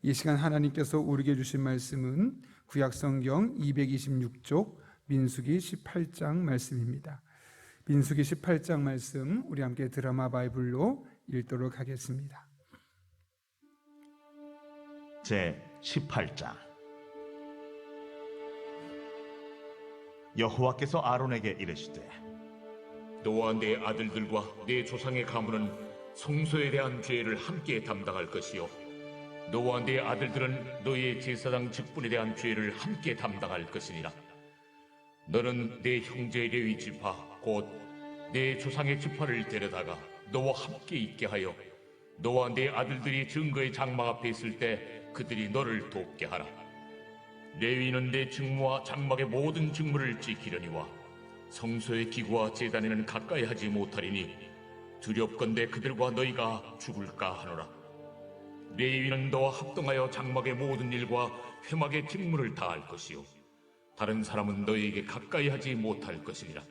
이 시간 하나님께서 우리에게 주신 말씀은 구약성경 226쪽 민수기 18장 말씀입니다. 민수기 18장 말씀 우리 함께 드라마 바이블로 읽도록 하겠습니다. 제 18장. 여호와께서 아론에게 이르시되 너와 내 아들들과 내 조상의 가문은 성소에 대한 죄를 함께 담당할 것이요 너와 내 아들들은 너의 제사장 직분에 대한 죄를 함께 담당할 것이니라. 너는 내 형제 레위 지파 곧 내 조상의 지파를 데려다가 너와 함께 있게 하여 너와 내 아들들이 증거의 장막 앞에 있을 때 그들이 너를 돕게 하라. 레위는 내 직무와 장막의 모든 직무를 지키려니와 성소의 기구와 제단에는 가까이 하지 못하리니 두렵건대 그들과 너희가 죽을까 하노라. 레위는 너와 합동하여 장막의 모든 일과 회막의 직무를 다할 것이요 다른 사람은 너희에게 가까이 하지 못할 것이니라.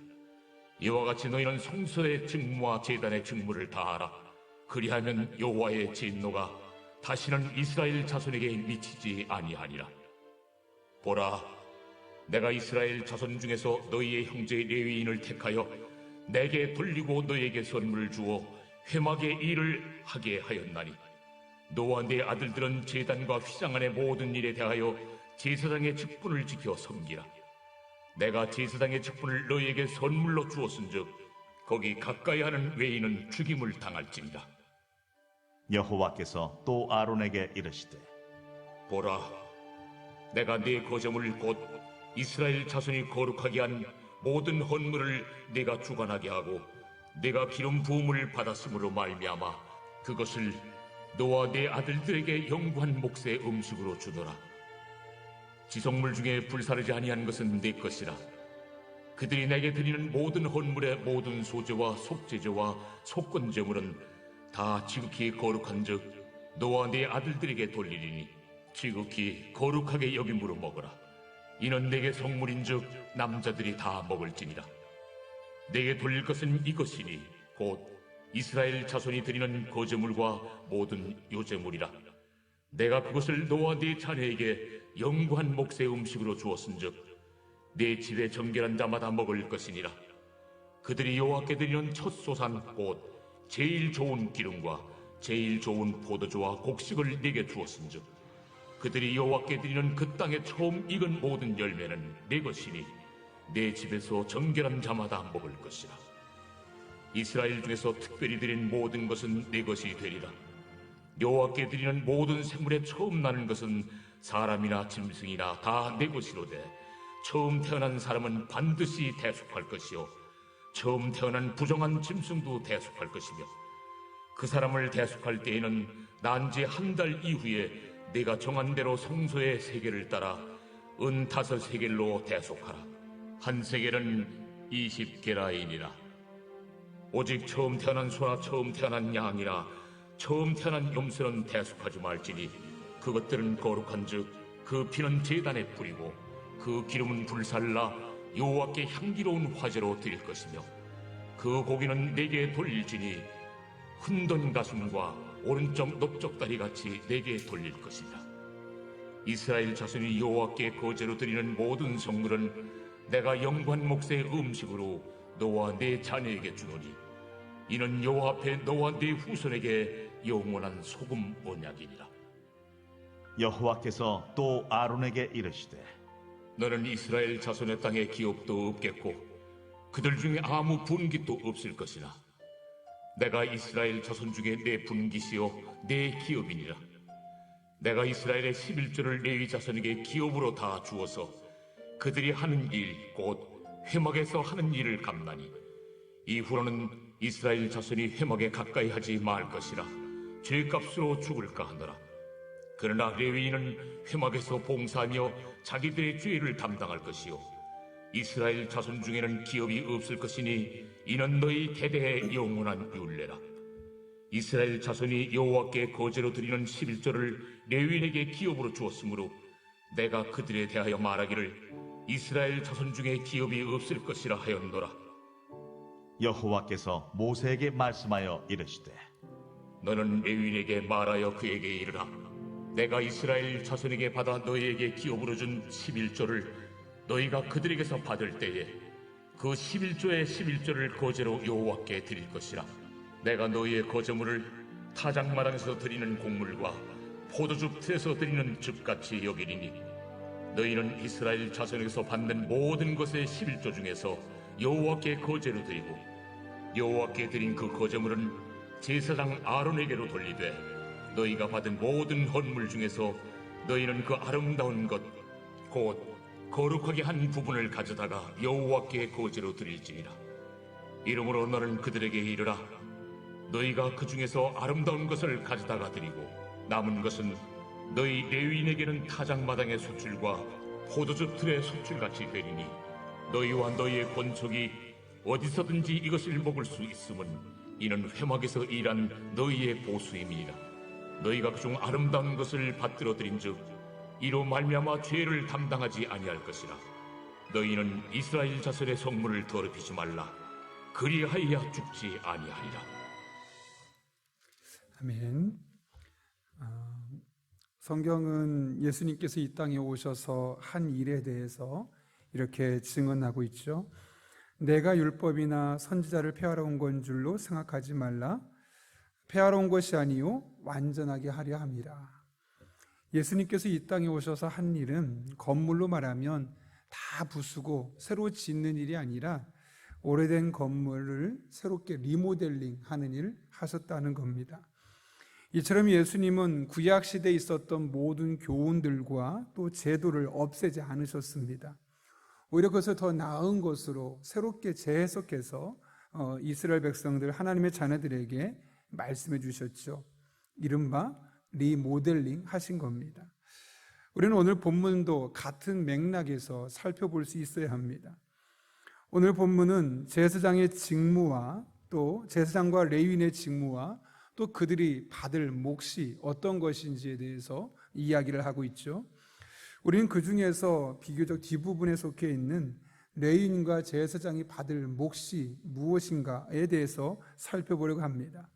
이와 같이 너희는 성소의 직무와 제단의 직무를 다하라. 그리하면 여호와의 진노가 다시는 이스라엘 자손에게 미치지 아니하니라. 보라, 내가 이스라엘 자손 중에서 너희의 형제 레위인을 택하여 내게 돌리고 너희에게 선물을 주어 회막의 일을 하게 하였나니 너와 내 아들들은 제단과 휘장 안의 모든 일에 대하여 제사장의 직분을 지켜 섬기라. 내가 제사장의 직분을 너희에게 선물로 주었은즉 거기 가까이 하는 외인은 죽임을 당할지니라. 여호와께서 또 아론에게 이르시되 보라, 내가 네 거점을 곧 이스라엘 자손이 거룩하게 한 모든 헌물을 네가 주관하게 하고 네가 기름 부음을 받았으므로 말미암아 그것을 너와 내 아들들에게 영구한 몫의 음식으로 주노라. 지성물 중에 불사르지 아니한 것은 네 것이라. 그들이 내게 드리는 모든 헌물의 모든 소제와 속제제와 속건제물은 다 지극히 거룩한즉 너와 네 아들들에게 돌리리니 지극히 거룩하게 여김으로 먹으라. 이는 내게 성물인즉 남자들이 다 먹을지니라. 내게 돌릴 것은 이것이니 곧 이스라엘 자손이 드리는 거제물과 모든 요제물이라. 내가 그것을 너와 네 자녀에게 영구한 몫의 음식으로 주었은즉 네 집에 정결한 자마다 먹을 것이니라. 그들이 여호와께 드리는 첫 소산 곧 제일 좋은 기름과 제일 좋은 포도주와 곡식을 네게 주었은즉 그들이 여호와께 드리는 그 땅에 처음 익은 모든 열매는 네 것이니 내 집에서 정결한 자마다 먹을 것이라. 이스라엘 중에서 특별히 드린 모든 것은 네 것이 되리라. 여호와께 드리는 모든 생물에 처음 나는 것은 사람이나 짐승이나 다 내 것이로되 처음 태어난 사람은 반드시 대속할 것이요 처음 태어난 부정한 짐승도 대속할 것이며 그 사람을 대속할 때에는 난 지 한 달 이후에 내가 정한 대로 성소의 세겔을 따라 은 5세겔로 대속하라. 한 세겔은 20게라인이라. 오직 처음 태어난 소나 처음 태어난 양이나 처음 태어난 염소는 대속하지 말지니 그것들은 거룩한즉 그 피는 제단에 뿌리고 그 기름은 불살라 여호와께 향기로운 화제로 드릴 것이며 그 고기는 내게 돌릴지니 흔든 가슴과 오른쪽 넓적다리 같이 내게 돌릴 것이다. 이스라엘 자손이 여호와께 거제로 드리는 모든 성물은 내가 영구한 몫의 음식으로 너와 네 자녀에게 주노니 이는 여호와 앞에 너와 네 후손에게 영원한 소금 언약이니라. 여호와께서 또 아론에게 이르시되 너는 이스라엘 자손의 땅에 기업도 없겠고 그들 중에 아무 분깃도 없을 것이라. 내가 이스라엘 자손 중에 내 분깃이요 내 기업이니라. 내가 이스라엘의 11조를 레위 자손에게 기업으로 다 주어서 그들이 하는 일 곧 회막에서 하는 일을 감나니 이후로는 이스라엘 자손이 회막에 가까이 하지 말 것이라. 죄값으로 죽을까 하노라. 그러나 레위인은 회막에서 봉사하며 자기들의 죄를 담당할 것이요 이스라엘 자손 중에는 기업이 없을 것이니 이는 너희 대대의 영원한 율례라. 이스라엘 자손이 여호와께 거제로 드리는 11조를 레위인에게 기업으로 주었으므로 내가 그들에 대하여 말하기를 이스라엘 자손 중에 기업이 없을 것이라 하였노라. 여호와께서 모세에게 말씀하여 이르시되 너는 레위인에게 말하여 그에게 이르라. 내가 이스라엘 자손에게 받아 너희에게 기업으로 준 11조를 너희가 그들에게서 받을 때에 그 11조의 11조를 거제로 여호와께 드릴 것이라. 내가 너희의 거제물을 타작마당에서 드리는 곡물과 포도즙 틀에서 드리는 즙같이 여기리니 너희는 이스라엘 자손에게서 받는 모든 것의 11조 중에서 여호와께 거제로 드리고 여호와께 드린 그 거제물은 제사장 아론에게로 돌리되 너희가 받은 모든 헌물 중에서 너희는 그 아름다운 것 곧 거룩하게 한 부분을 가져다가 여호와께 거제로 드릴지니라. 이러므로 너는 그들에게 이르라. 너희가 그 중에서 아름다운 것을 가져다가 드리고 남은 것은 너희 레위인에게는 타작마당의 소출과 포도즙 틀의 소출같이 되리니 너희와 너희의 권속이 어디서든지 이것을 먹을 수 있음은 이는 회막에서 일한 너희의 보수임이니라. 너희가 그중 아름다운 것을 받들어 드린즉 이로 말미암아 죄를 담당하지 아니할 것이라. 너희는 이스라엘 자손의 성물을 더럽히지 말라. 그리하여야 죽지 아니하리라. 아멘. 성경은 예수님께서 이 땅에 오셔서 한 일에 대해서 이렇게 증언하고 있죠. 내가 율법이나 선지자를 폐하러 온 건 줄로 생각하지 말라. 폐하러 온 것이 아니요 완전하게 하려 함이라. 예수님께서 이 땅에 오셔서 한 일은 건물로 말하면 다 부수고 새로 짓는 일이 아니라 오래된 건물을 새롭게 리모델링 하는 일을 하셨다는 겁니다. 이처럼 예수님은 구약 시대에 있었던 모든 교훈들과 또 제도를 없애지 않으셨습니다. 오히려 그것을 더 나은 것으로 새롭게 재해석해서 이스라엘 백성들, 하나님의 자녀들에게 말씀해 주셨죠. 이른바 리모델링 하신 겁니다. 우리는 오늘 본문도 같은 맥락에서 살펴볼 수 있어야 합니다. 오늘 본문은 제사장의 직무와 또 제사장과 레위인의 직무와 또 그들이 받을 몫이 어떤 것인지에 대해서 이야기를 하고 있죠. 우리는 그 중에서 비교적 뒷부분에 속해 있는 레위인과 제사장이 받을 몫이 무엇인가에 대해서 살펴보려고 합니다.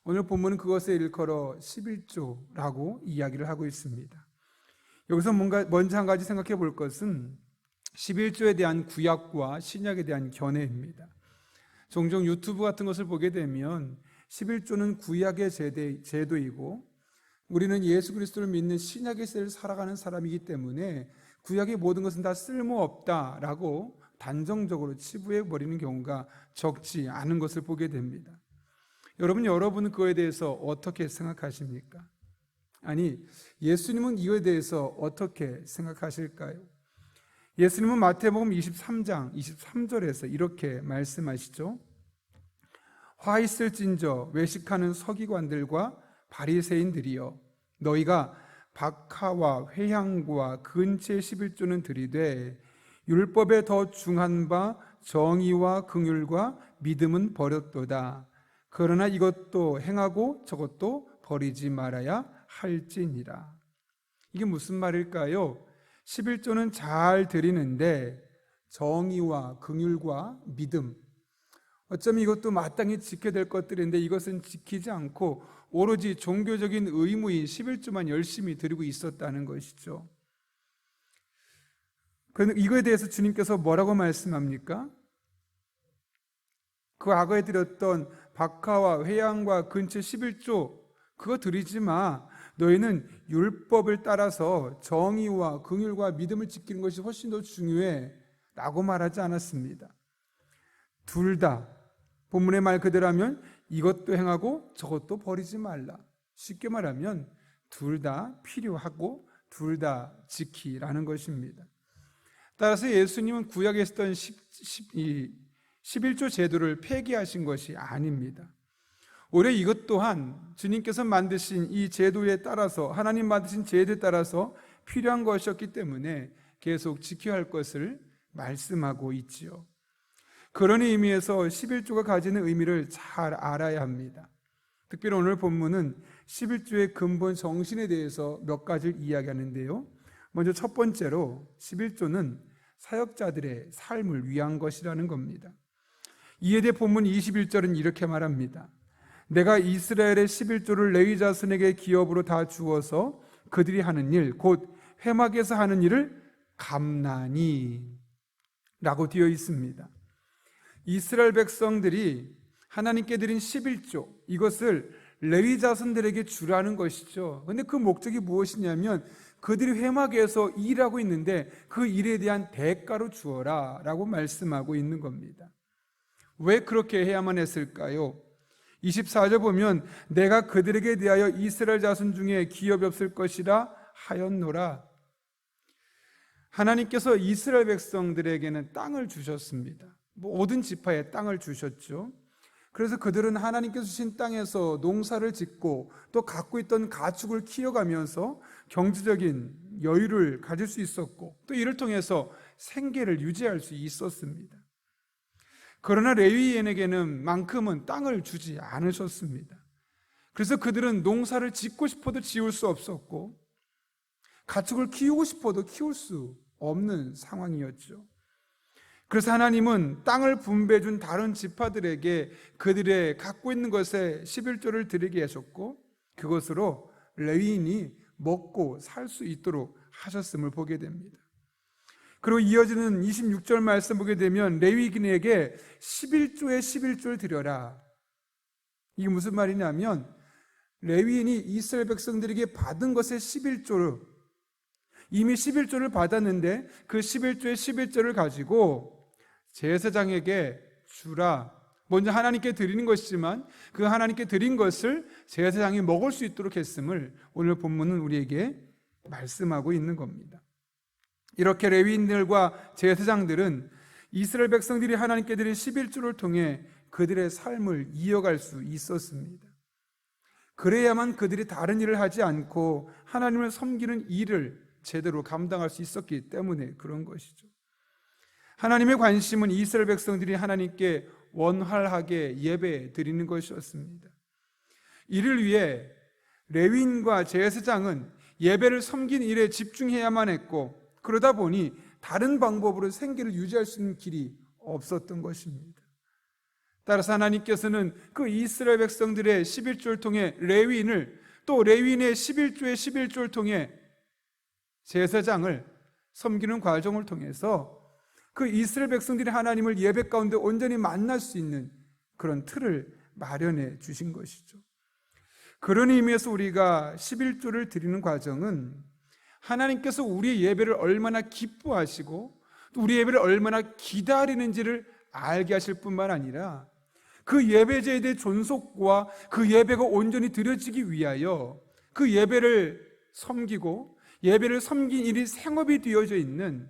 오늘 본문은 그것을 일컬어 11조라고 이야기를 하고 있습니다. 여기서 먼저 한 가지 생각해 볼 것은 11조에 대한 구약과 신약에 대한 견해입니다. 종종 유튜브 같은 것을 보게 되면 11조는 구약의 제도이고 우리는 예수 그리스도를 믿는 신약의 세대를 살아가는 사람이기 때문에 구약의 모든 것은 다 쓸모없다라고 단정적으로 치부해버리는 경우가 적지 않은 것을 보게 됩니다. 여러분은 그거에 대해서 어떻게 생각하십니까? 아니, 예수님은 이거에 대해서 어떻게 생각하실까요? 예수님은 마태복음 23장 23절에서 이렇게 말씀하시죠. 화 있을진저 외식하는 서기관들과 바리새인들이여 너희가 박하와 회향과 근체 11조는 드리되 율법에 더 중한 바 정의와 긍휼과 믿음은 버렸도다. 그러나 이것도 행하고 저것도 버리지 말아야 할지니라. 이게 무슨 말일까요? 11조는 잘 드리는데 정의와 긍휼과 믿음, 어쩌면 이것도 마땅히 지켜야 될 것들인데 이것은 지키지 않고 오로지 종교적인 의무인 11조만 열심히 드리고 있었다는 것이죠. 그런데 이거에 대해서 주님께서 뭐라고 말씀합니까? 그 과거에 드렸던 박하와 회향과 근체 11조 그거 드리지 마. 너희는 율법을 따라서 정의와 긍휼과 믿음을 지키는 것이 훨씬 더 중요해 라고 말하지 않았습니다. 둘 다 본문의 말 그대로 하면 이것도 행하고 저것도 버리지 말라. 쉽게 말하면 둘 다 필요하고 둘 다 지키라는 것입니다. 따라서 예수님은 구약에 있었던 11조 제도를 폐기하신 것이 아닙니다. 오히려 이것 또한 주님께서 만드신 이 제도에 따라서 하나님 만드신 제도에 따라서 필요한 것이었기 때문에 계속 지켜야 할 것을 말씀하고 있지요. 그런 의미에서 11조가 가지는 의미를 잘 알아야 합니다. 특별히 오늘 본문은 11조의 근본 정신에 대해서 몇 가지를 이야기하는데요. 먼저 첫 번째로 11조는 사역자들의 삶을 위한 것이라는 겁니다. 이에 대해 본문 21절은 이렇게 말합니다. 내가 이스라엘의 11조를 레위 자손에게 기업으로 다 주어서 그들이 하는 일, 곧 회막에서 하는 일을 감나니 라고 되어 있습니다. 이스라엘 백성들이 하나님께 드린 11조, 이것을 레위 자손들에게 주라는 것이죠. 그런데 그 목적이 무엇이냐면 그들이 회막에서 일하고 있는데 그 일에 대한 대가로 주어라 라고 말씀하고 있는 겁니다. 왜 그렇게 해야만 했을까요? 24절 보면 내가 그들에게 대하여 이스라엘 자손 중에 기업이 없을 것이라 하였노라. 하나님께서 이스라엘 백성들에게는 땅을 주셨습니다. 모든 지파에 땅을 주셨죠. 그래서 그들은 하나님께서 주신 땅에서 농사를 짓고 또 갖고 있던 가축을 키워가면서 경제적인 여유를 가질 수 있었고 또 이를 통해서 생계를 유지할 수 있었습니다. 그러나 레위인에게는 만큼은 땅을 주지 않으셨습니다. 그래서 그들은 농사를 짓고 싶어도 지을 수 없었고 가축을 키우고 싶어도 키울 수 없는 상황이었죠. 그래서 하나님은 땅을 분배해 준 다른 지파들에게 그들의 갖고 있는 것에 11조를 드리게 하셨고 그것으로 레위인이 먹고 살 수 있도록 하셨음을 보게 됩니다. 그리고 이어지는 26절 말씀 보게 되면 레위인에게 11조에 11조를 드려라. 이게 무슨 말이냐면 레위인이 이스라엘 백성들에게 받은 것의 11조를 이미 11조를 받았는데 그 11조의 11조를 가지고 제사장에게 주라. 먼저 하나님께 드리는 것이지만 그 하나님께 드린 것을 제사장이 먹을 수 있도록 했음을 오늘 본문은 우리에게 말씀하고 있는 겁니다. 이렇게 레위인들과 제사장들은 이스라엘 백성들이 하나님께 드린 11조를 통해 그들의 삶을 이어갈 수 있었습니다. 그래야만 그들이 다른 일을 하지 않고 하나님을 섬기는 일을 제대로 감당할 수 있었기 때문에 그런 것이죠. 하나님의 관심은 이스라엘 백성들이 하나님께 원활하게 예배 드리는 것이었습니다. 이를 위해 레위인과 제사장은 예배를 섬기는 일에 집중해야만 했고 그러다 보니 다른 방법으로 생계를 유지할 수 있는 길이 없었던 것입니다. 따라서 하나님께서는 그 이스라엘 백성들의 11조를 통해 레위인을 또 레위인의 11조의 11조를 통해 제사장을 섬기는 과정을 통해서 그 이스라엘 백성들이 하나님을 예배 가운데 온전히 만날 수 있는 그런 틀을 마련해 주신 것이죠. 그런 의미에서 우리가 11조를 드리는 과정은 하나님께서 우리의 예배를 얼마나 기뻐하시고 또 우리 예배를 얼마나 기다리는지를 알게 하실 뿐만 아니라 그 예배제에 대해 존속과 그 예배가 온전히 드려지기 위하여 그 예배를 섬기고 예배를 섬긴 일이 생업이 되어져 있는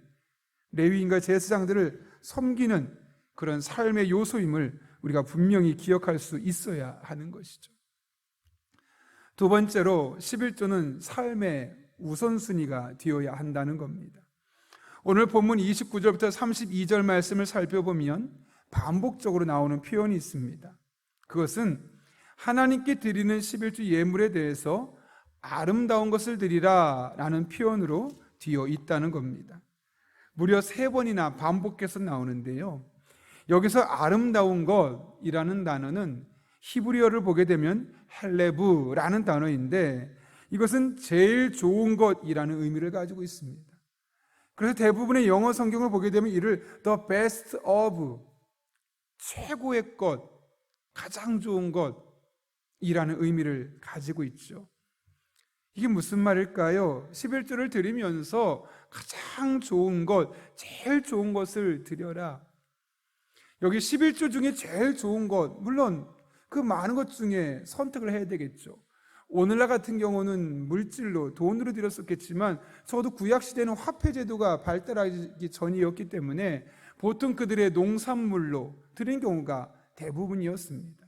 레위인과 제사장들을 섬기는 그런 삶의 요소임을 우리가 분명히 기억할 수 있어야 하는 것이죠. 두 번째로 11조는 삶의 우선순위가 되어야 한다는 겁니다. 오늘 본문 29절부터 32절 말씀을 살펴보면 반복적으로 나오는 표현이 있습니다. 그것은 하나님께 드리는 11조 예물에 대해서 아름다운 것을 드리라 라는 표현으로 되어 있다는 겁니다. 무려 3번이나 반복해서 나오는데요. 여기서 아름다운 것이라는 단어는 히브리어를 보게 되면 헬레브라는 단어인데 이것은 제일 좋은 것이라는 의미를 가지고 있습니다. 그래서 대부분의 영어 성경을 보게 되면 이를 the best of, 최고의 것, 가장 좋은 것이라는 의미를 가지고 있죠. 이게 무슨 말일까요? 11조를 드리면서 가장 좋은 것, 제일 좋은 것을 드려라. 여기 11조 중에 제일 좋은 것, 물론 그 많은 것 중에 선택을 해야 되겠죠. 오늘날 같은 경우는 물질로, 돈으로 드렸었겠지만 저도 구약시대는 화폐제도가 발달하기 전이었기 때문에 보통 그들의 농산물로 드린 경우가 대부분이었습니다.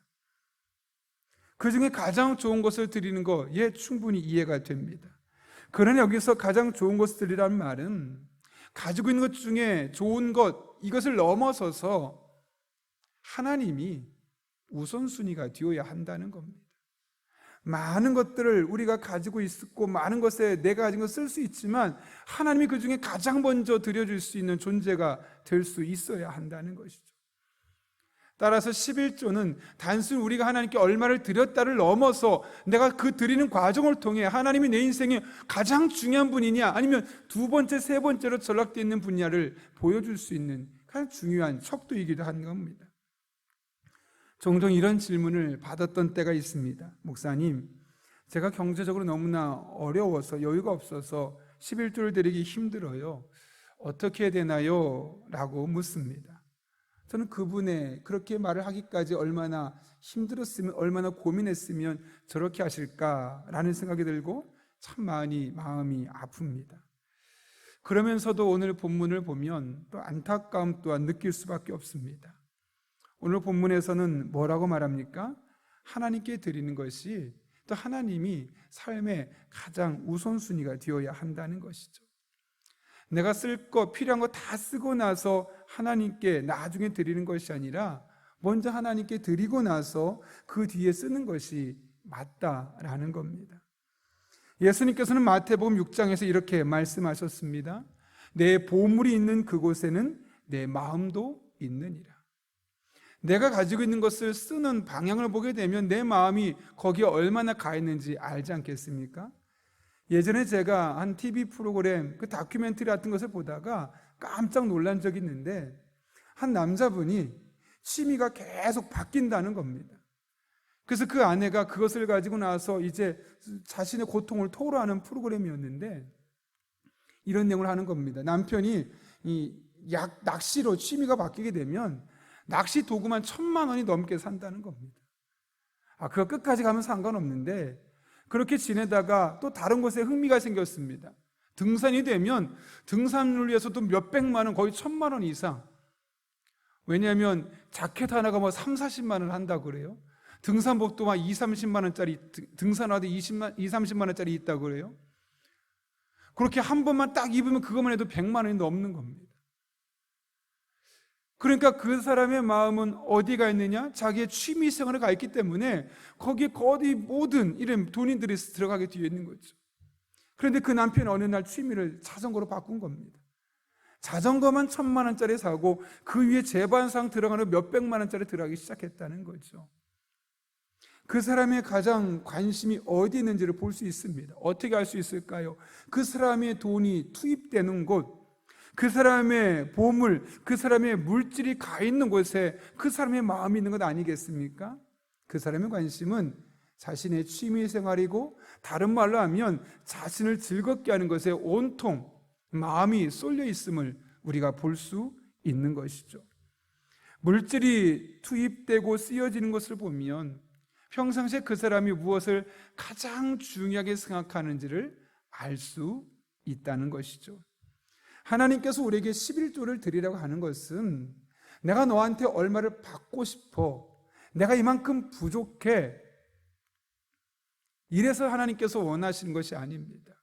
그 중에 가장 좋은 것을 드리는 것, 충분히 이해가 됩니다. 그러나 여기서 가장 좋은 것을 드리라는 말은 가지고 있는 것 중에 좋은 것, 이것을 넘어서서 하나님이 우선순위가 되어야 한다는 겁니다. 많은 것들을 우리가 가지고 있고 많은 것에 내가 가진 걸 쓸 수 있지만 하나님이 그 중에 가장 먼저 드려줄 수 있는 존재가 될 수 있어야 한다는 것이죠. 따라서 11조는 단순히 우리가 하나님께 얼마를 드렸다를 넘어서 내가 그 드리는 과정을 통해 하나님이 내 인생에 가장 중요한 분이냐 아니면 두 번째, 세 번째로 전락되어 있는 분야를 보여줄 수 있는 가장 중요한 척도이기도 한 겁니다. 종종 이런 질문을 받았던 때가 있습니다. 목사님, 제가 경제적으로 너무나 어려워서 여유가 없어서 11조를 드리기 힘들어요. 어떻게 해야 되나요? 라고 묻습니다. 저는 그분의 그렇게 말을 하기까지 얼마나 힘들었으면, 얼마나 고민했으면 저렇게 하실까라는 생각이 들고 참 많이 마음이 아픕니다. 그러면서도 오늘 본문을 보면 또 안타까움 또한 느낄 수밖에 없습니다. 오늘 본문에서는 뭐라고 말합니까? 하나님께 드리는 것이 또 하나님이 삶의 가장 우선순위가 되어야 한다는 것이죠. 내가 쓸 거, 필요한 거 다 쓰고 나서 하나님께 나중에 드리는 것이 아니라 먼저 하나님께 드리고 나서 그 뒤에 쓰는 것이 맞다라는 겁니다. 예수님께서는 마태복음 6장에서 이렇게 말씀하셨습니다. 내 보물이 있는 그곳에는 내 마음도 있느니라. 내가 가지고 있는 것을 쓰는 방향을 보게 되면 내 마음이 거기에 얼마나 가 있는지 알지 않겠습니까? 예전에 제가 한 TV 프로그램 그 다큐멘터리 같은 것을 보다가 깜짝 놀란 적이 있는데 한 남자분이 취미가 계속 바뀐다는 겁니다. 그래서 그 아내가 그것을 가지고 나서 이제 자신의 고통을 토로하는 프로그램이었는데 이런 내용을 하는 겁니다. 남편이 낚시로 취미가 바뀌게 되면 낚시 도구만 1,000만 원이 넘게 산다는 겁니다. 그거 끝까지 가면 상관없는데 그렇게 지내다가 또 다른 것에 흥미가 생겼습니다. 등산이 되면 등산을 위해서도 몇백만 원, 거의 1,000만 원 이상. 왜냐하면 자켓 하나가 뭐 3, 40만 원 한다고 그래요. 등산복도 막 2, 30만 원짜리, 등산화도 2, 30만 원짜리 있다고 그래요. 그렇게 한 번만 딱 입으면 그것만 해도 100만 원이 넘는 겁니다. 그러니까 그 사람의 마음은 어디가 있느냐? 자기의 취미 생활에 가 있기 때문에 거기에 거의 모든 이런 돈들이 들어가게 되어 있는 거죠. 그런데 그 남편이 어느 날 취미를 자전거로 바꾼 겁니다. 자전거만 1,000만 원짜리 사고 그 위에 제반상 들어가는 몇백만 원짜리 들어가기 시작했다는 거죠. 그 사람의 가장 관심이 어디 있는지를 볼 수 있습니다. 어떻게 알 수 있을까요? 그 사람의 돈이 투입되는 곳, 그 사람의 보물, 그 사람의 물질이 가 있는 곳에 그 사람의 마음이 있는 것 아니겠습니까? 그 사람의 관심은 자신의 취미 생활이고 다른 말로 하면 자신을 즐겁게 하는 것에 온통 마음이 쏠려 있음을 우리가 볼 수 있는 것이죠. 물질이 투입되고 쓰여지는 것을 보면 평상시에 그 사람이 무엇을 가장 중요하게 생각하는지를 알 수 있다는 것이죠. 하나님께서 우리에게 11조를 드리라고 하는 것은 내가 너한테 얼마를 받고 싶어, 내가 이만큼 부족해, 이래서 하나님께서 원하시는 것이 아닙니다.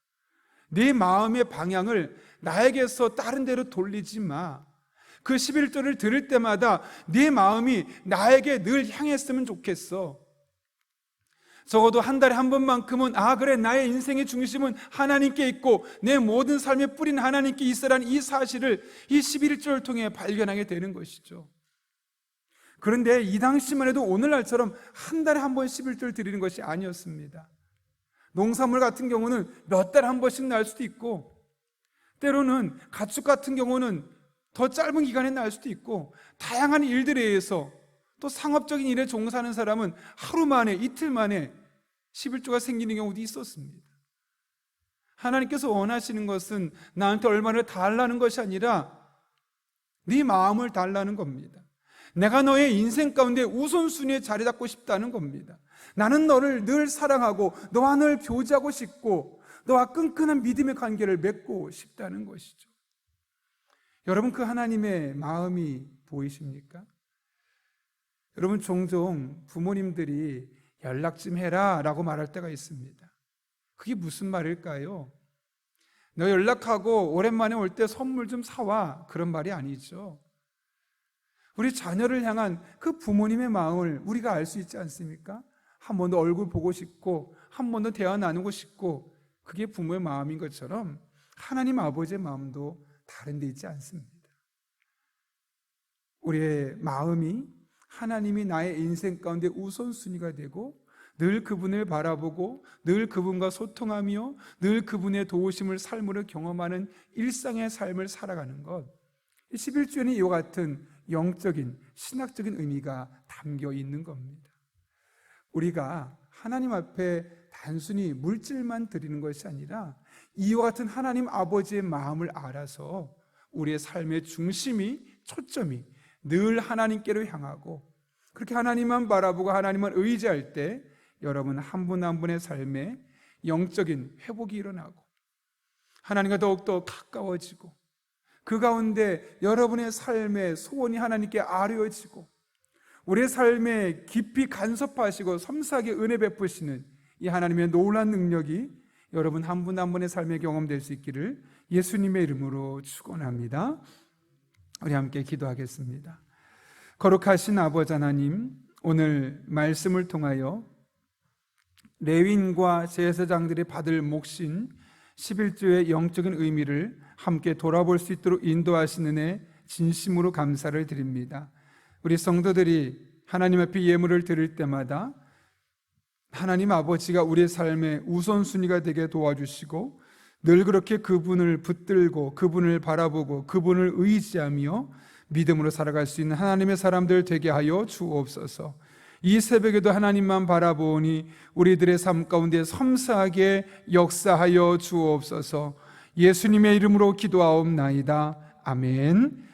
네 마음의 방향을 나에게서 다른 데로 돌리지 마. 그 11조를 들을 때마다 네 마음이 나에게 늘 향했으면 좋겠어. 적어도 한 달에 한 번만큼은 그래, 나의 인생의 중심은 하나님께 있고 내 모든 삶의 뿌리는 하나님께 있으라는 이 사실을 이 11조를 통해 발견하게 되는 것이죠. 그런데 이 당시만 해도 오늘날처럼 한 달에 한 번 11조를 드리는 것이 아니었습니다. 농산물 같은 경우는 몇 달에 한 번씩 날 수도 있고, 때로는 가축 같은 경우는 더 짧은 기간에 날 수도 있고, 다양한 일들에 의해서 또 상업적인 일에 종사하는 사람은 하루 만에, 이틀 만에 11조가 생기는 경우도 있었습니다. 하나님께서 원하시는 것은 나한테 얼마를 달라는 것이 아니라 네 마음을 달라는 겁니다. 내가 너의 인생 가운데 우선순위에 자리 잡고 싶다는 겁니다. 나는 너를 늘 사랑하고 너와 늘 교제하고 싶고 너와 끈끈한 믿음의 관계를 맺고 싶다는 것이죠. 여러분, 그 하나님의 마음이 보이십니까? 여러분, 종종 부모님들이 연락 좀 해라 라고 말할 때가 있습니다. 그게 무슨 말일까요? 너 연락하고 오랜만에 올 때 선물 좀 사와, 그런 말이 아니죠. 우리 자녀를 향한 그 부모님의 마음을 우리가 알 수 있지 않습니까? 한 번 더 얼굴 보고 싶고 한 번 더 대화 나누고 싶고, 그게 부모의 마음인 것처럼 하나님 아버지의 마음도 다른 데 있지 않습니다. 우리의 마음이 하나님이 나의 인생 가운데 우선순위가 되고 늘 그분을 바라보고 늘 그분과 소통하며 늘 그분의 도우심을 삶으로 경험하는 일상의 삶을 살아가는 것. 11조에는 이와 같은 영적인 신학적인 의미가 담겨 있는 겁니다. 우리가 하나님 앞에 단순히 물질만 드리는 것이 아니라 이와 같은 하나님 아버지의 마음을 알아서 우리의 삶의 중심이, 초점이 늘 하나님께로 향하고 그렇게 하나님만 바라보고 하나님만 의지할 때 여러분 한 분 한 분의 삶에 영적인 회복이 일어나고 하나님과 더욱더 가까워지고 그 가운데 여러분의 삶의 소원이 하나님께 아뢰어지고 우리의 삶에 깊이 간섭하시고 섬세하게 은혜 베푸시는 이 하나님의 놀라운 능력이 여러분 한 분 한 분의 삶에 경험될 수 있기를 예수님의 이름으로 축원합니다. 우리 함께 기도하겠습니다. 거룩하신 아버지 하나님, 오늘 말씀을 통하여 레위인과 제사장들이 받을 몫인 11조의 영적인 의미를 함께 돌아볼 수 있도록 인도하시는 애 진심으로 감사를 드립니다. 우리 성도들이 하나님 앞에 예물을 드릴 때마다 하나님 아버지가 우리의 삶의 우선순위가 되게 도와주시고 늘 그렇게 그분을 붙들고 그분을 바라보고 그분을 의지하며 믿음으로 살아갈 수 있는 하나님의 사람들 되게 하여 주옵소서. 이 새벽에도 하나님만 바라보니 우리들의 삶 가운데 섬세하게 역사하여 주옵소서. 예수님의 이름으로 기도하옵나이다. 아멘.